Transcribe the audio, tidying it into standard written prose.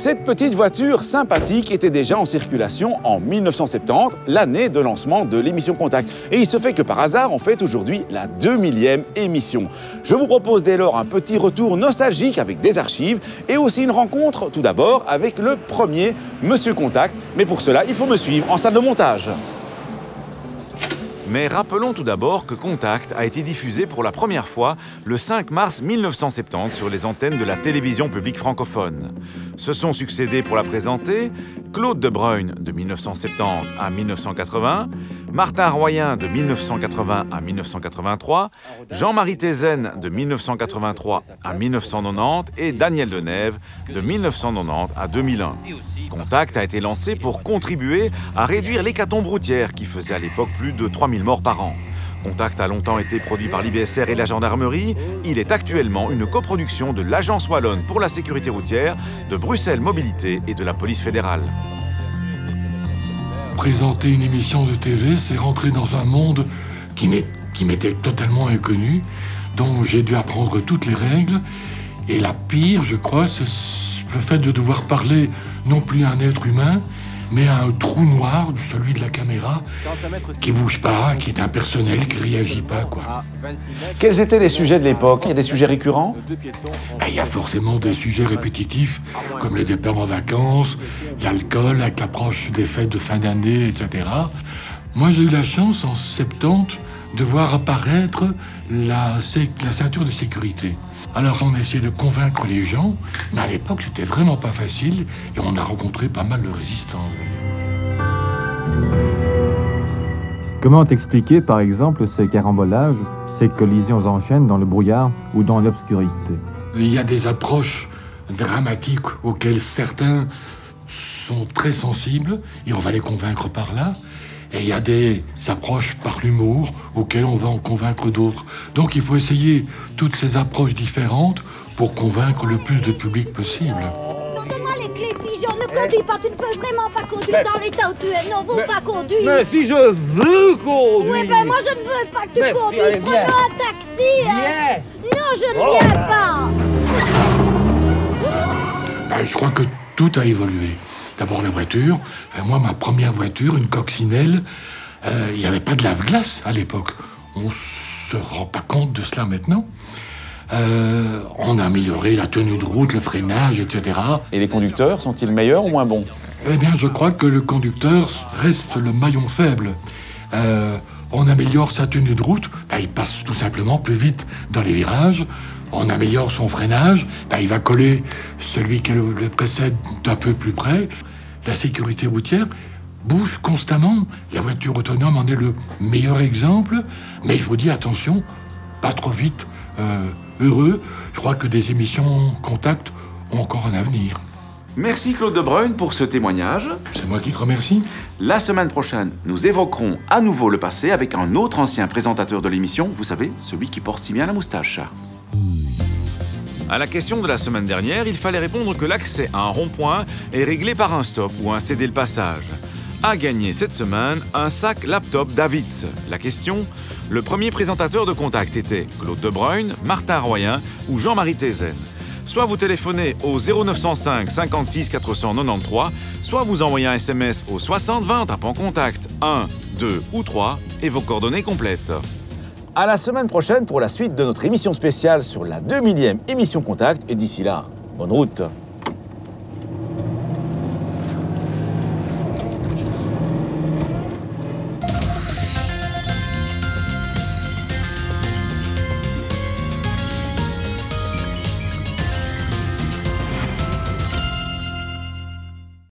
Cette petite voiture sympathique était déjà en circulation en 1970, l'année de lancement de l'émission Contact. Et il se fait que par hasard, on fête aujourd'hui la 2000e émission. Je vous propose dès lors un petit retour nostalgique avec des archives et aussi une rencontre tout d'abord avec le premier Monsieur Contact. Mais pour cela, il faut me suivre en salle de montage. Mais rappelons tout d'abord que Contact a été diffusé pour la première fois le 5 mars 1970 sur les antennes de la télévision publique francophone. Se sont succédés pour la présenter Claude de Bruyne de 1970 à 1980, Martin Royen de 1980 à 1983, Jean-Marie Thézen de 1983 à 1990 et Daniel Denève de 1990 à 2001. Contact a été lancé pour contribuer à réduire l'hécatombe routière qui faisait à l'époque plus de 3000 morts par an. Contact a longtemps été produit par l'IBSR et la gendarmerie. Il est actuellement une coproduction de l'Agence wallonne pour la sécurité routière, de Bruxelles Mobilité et de la police fédérale. Présenter une émission de TV, c'est rentrer dans un monde qui m'était totalement inconnu, dont j'ai dû apprendre toutes les règles. Et la pire, je crois, c'est le fait de devoir parler non plus à un être humain, mais à un trou noir, celui de la caméra, qui bouge pas, qui est impersonnel, qui réagit pas, quoi. Quels étaient les sujets de l'époque? Il y a des sujets récurrents? Il y a forcément des sujets répétitifs, comme les départs en vacances, l'alcool, avec l'approche des fêtes de fin d'année, etc. Moi, j'ai eu la chance, en 70, de voir apparaître la ceinture de sécurité. Alors, on a essayé de convaincre les gens, mais à l'époque, c'était vraiment pas facile, et on a rencontré pas mal de résistance. Comment t'expliquer, par exemple, ces carambolages, ces collisions en chaîne dans le brouillard ou dans l'obscurité? Il y a des approches dramatiques auxquelles certains sont très sensibles, et on va les convaincre par là. Et il y a des approches par l'humour auxquelles on va en convaincre d'autres. Donc il faut essayer toutes ces approches différentes pour convaincre le plus de public possible. Donne-moi les clés, Pigeon, ne conduis pas, tu ne peux vraiment pas conduire dans l'état où tu es, non, faut pas conduire. Mais si je veux conduire. Oui, ben moi je ne veux pas que tu conduises, prenons un taxi. Viens. Non, je ne viens pas. Je crois que tout a évolué. D'abord la voiture. Moi, ma première voiture, une coccinelle, il n'y avait pas de lave-glace à l'époque. On ne se rend pas compte de cela maintenant. On a amélioré la tenue de route, le freinage, etc. Et les conducteurs sont-ils meilleurs ou moins bons? Eh bien, je crois que le conducteur reste le maillon faible. On améliore sa tenue de route, il passe tout simplement plus vite dans les virages. On améliore son freinage, il va coller celui qui le précède d'un peu plus près. La sécurité routière bouge constamment. La voiture autonome en est le meilleur exemple. Mais je vous dis, attention, pas trop vite, heureux. Je crois que des émissions Contact ont encore un avenir. Merci Claude de Bruyne pour ce témoignage. C'est moi qui te remercie. La semaine prochaine, nous évoquerons à nouveau le passé avec un autre ancien présentateur de l'émission, vous savez, celui qui porte si bien la moustache. À la question de la semaine dernière, il fallait répondre que l'accès à un rond-point est réglé par un stop ou un céder le passage. A gagné cette semaine un sac laptop Davids. La question, le premier présentateur de Contact était Claude de Bruyne, Martin Royen ou Jean-Marie Thézen. Soit vous téléphonez au 0905 56 493, soit vous envoyez un SMS au 60 20 en tapant Contact 1, 2 ou 3 et vos coordonnées complètes. À la semaine prochaine pour la suite de notre émission spéciale sur la 2000e émission Contact et d'ici là, bonne route.